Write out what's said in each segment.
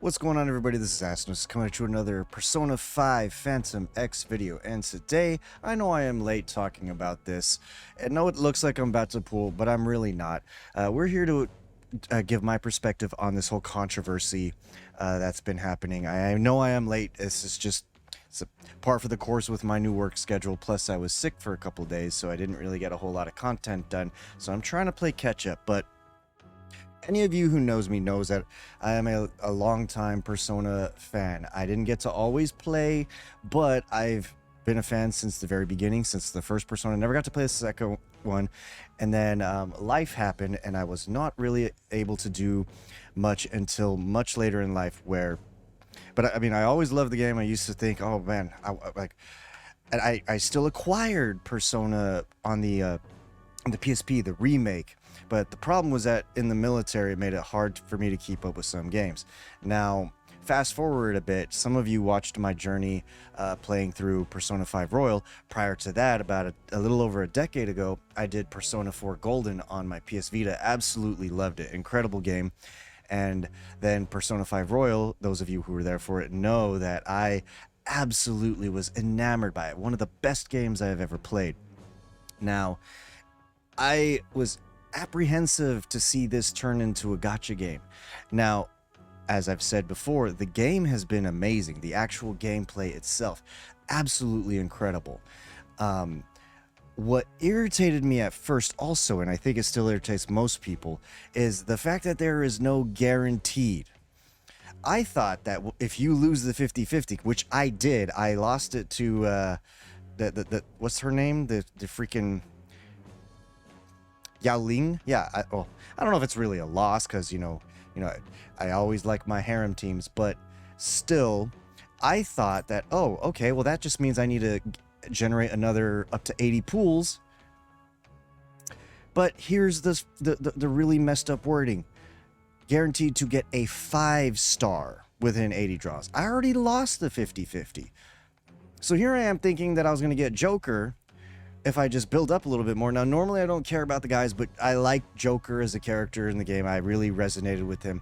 What's going on, everybody? This is Astinosis coming at you with another Persona 5 Phantom X video, and today, I know I am late talking about this. I know it looks like I'm about to pull, but I'm really not. We're here to give my perspective on this whole controversy that's been happening. I know I am late. This is just it's a par for the course with my new work schedule, plus I was sick for a couple days, so I didn't really get a whole lot of content done, so I'm trying to play catch up, but any of you who knows me knows that I am a long-time Persona fan. I didn't get to always play, but I've been a fan since the very beginning, since the first Persona. Never got to play the second one, and then life happened, and I was not really able to do much until much later in life. But I mean, I always loved the game. I used to think, oh man, and I still acquired Persona on the PSP, the remake. But the problem was that in the military, it made it hard for me to keep up with some games. Now, fast forward a bit, some of you watched my journey playing through Persona 5 Royal. Prior to that, about a little over a decade ago, I did Persona 4 Golden on my PS Vita. Absolutely loved it. Incredible game. And then Persona 5 Royal, those of you who were there for it know that I absolutely was enamored by it. One of the best games I have ever played. Now, I was apprehensive to see this turn into a gacha game. Now, as I've said before, the game has been amazing. The actual gameplay itself, absolutely incredible. What irritated me at first also, and I think it still irritates most people, is the fact that there is no guaranteed. I thought that if you lose the 50-50, which I did, I lost it to what's her name? The freaking Yao Ling? Yeah, I don't know if it's really a loss, because, you know, I always like my harem teams, but still, I thought that, oh, okay, well, that just means I need to generate another up to 80 pools. But here's the really messed up wording. Guaranteed to get a 5-star within 80 draws. I already lost the 50-50. So here I am thinking that I was going to get Joker if I just build up a little bit more. Now, normally I don't care about the guys, but I like Joker as a character in the game. I really resonated with him.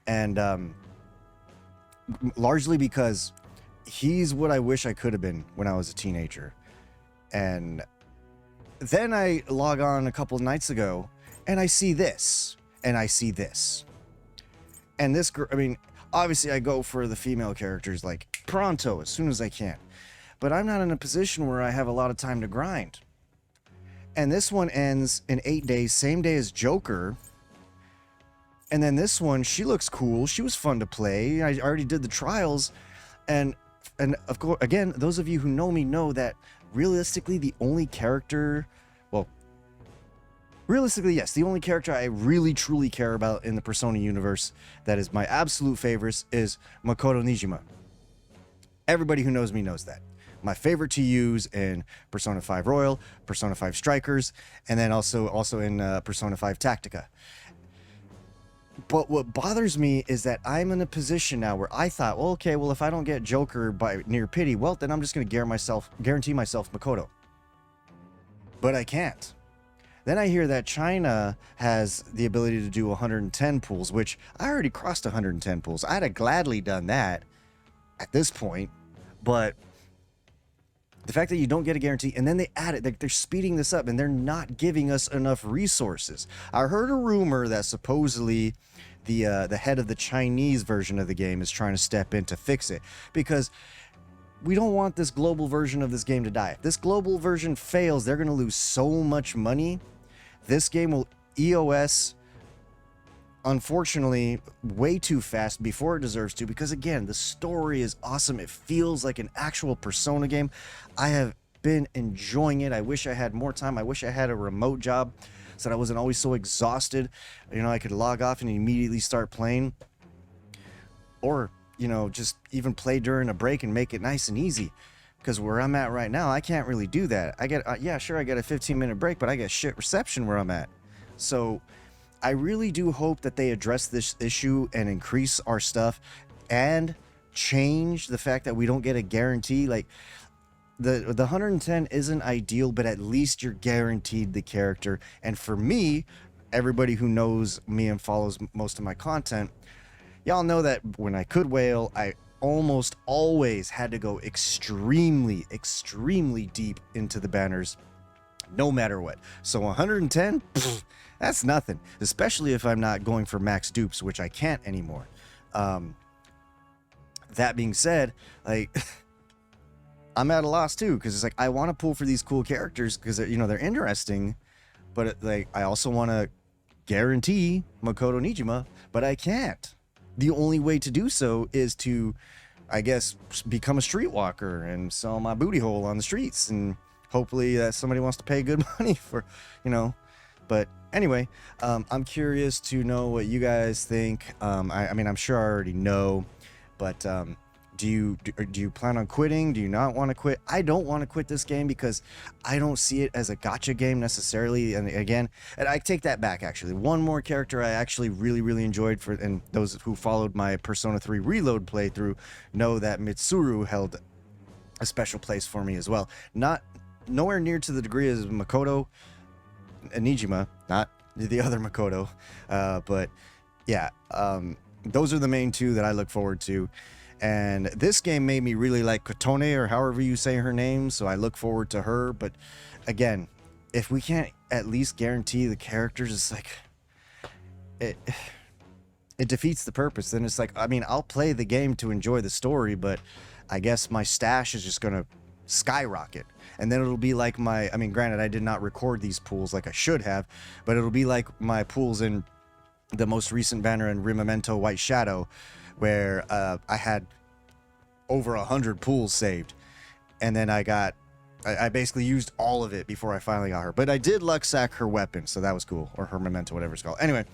And largely because he's what I wish I could have been when I was a teenager. And then I log on a couple nights ago, and I see this, and I see this. And this girl, I mean, obviously I go for the female characters like pronto, as soon as I can. But I'm not in a position where I have a lot of time to grind. And this one ends in 8 days, same day as Joker. And then this one, she looks cool. She was fun to play. I already did the trials. And of course, again, those of you who know me know that realistically, the only character, well, realistically, yes, the only character I really truly care about in the Persona universe that is my absolute favorite is Makoto Nijima. Everybody who knows me knows that. My favorite to use in Persona 5 Royal, Persona 5 Strikers, and then also in Persona 5 Tactica. But what bothers me is that I'm in a position now where I thought, well, okay, well, if I don't get Joker by near pity, well, then I'm just going to guarantee myself Makoto. But I can't. Then I hear that China has the ability to do 110 pools, which I already crossed 110 pools. I'd have gladly done that at this point, but the fact that you don't get a guarantee, and then they add it, they're speeding this up, and they're not giving us enough resources. I heard a rumor that supposedly the head of the Chinese version of the game is trying to step in to fix it, because we don't want this global version of this game to die. If this global version fails, they're going to lose so much money. This game will EOS, unfortunately, way too fast before it deserves to, because again, the story is awesome. It feels like an actual Persona game. I have been enjoying it. I wish I had more time. I wish I had a remote job so that I wasn't always so exhausted. You know, I could log off and immediately start playing, or, you know, just even play during a break and make it nice and easy. Because where I'm at right now, I can't really do that. I get yeah, sure, I get a 15-minute break, but I get shit reception where I'm at. So I really do hope that they address this issue and increase our stuff and change the fact that we don't get a guarantee. Like, the 110 isn't ideal, but at least you're guaranteed the character. And for me, everybody who knows me and follows most of my content, y'all know that when I could whale, I almost always had to go extremely deep into the banners, no matter what. So 110, pfft, that's nothing, especially if I'm not going for max dupes, which I can't anymore. That being said, like, I'm at a loss too, because it's like I want to pull for these cool characters because they're interesting, but like I also want to guarantee Makoto Nijima, but I can't. The only way to do so is to, I guess, become a streetwalker and sell my booty hole on the streets, and hopefully somebody wants to pay good money for, But anyway, I'm curious to know what you guys think. I mean, I'm sure I already know, but do you plan on quitting? Do you not want to quit? I don't want to quit this game because I don't see it as a gacha game necessarily. And again, and I take that back, actually. One more character I actually really enjoyed, and those who followed my Persona 3 Reload playthrough know that Mitsuru held a special place for me as well. Nowhere near to the degree as Makoto Nijima, not the other Makoto, but yeah, those are the main two that I look forward to. And this game made me really like Kotone, or however you say her name, so I look forward to her. But again, if we can't at least guarantee the characters, it's like it defeats the purpose. Then it's like, I mean, I'll play the game to enjoy the story, but I guess my stash is just gonna skyrocket. And then it'll be like I mean, granted, I did not record these pools like I should have, but it'll be like my pools in the most recent banner in Rimamento White Shadow, where I had over 100 pools saved, and then I basically used all of it before I finally got her. But I did luck sack her weapon, so that was cool, or her memento, whatever it's called. Anyway,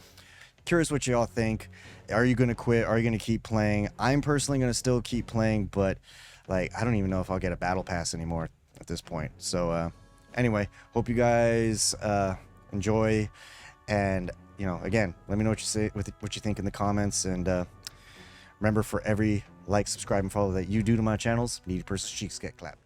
curious what y'all think. Are you gonna quit? Are you gonna keep playing? I'm personally gonna still keep playing, but like, I don't even know if I'll get a battle pass anymore at this point. So anyway, hope you guys enjoy, and again, let me know what you think in the comments, and remember, for every like, subscribe, and follow that you do to my channels, Needy Person's cheeks get clapped.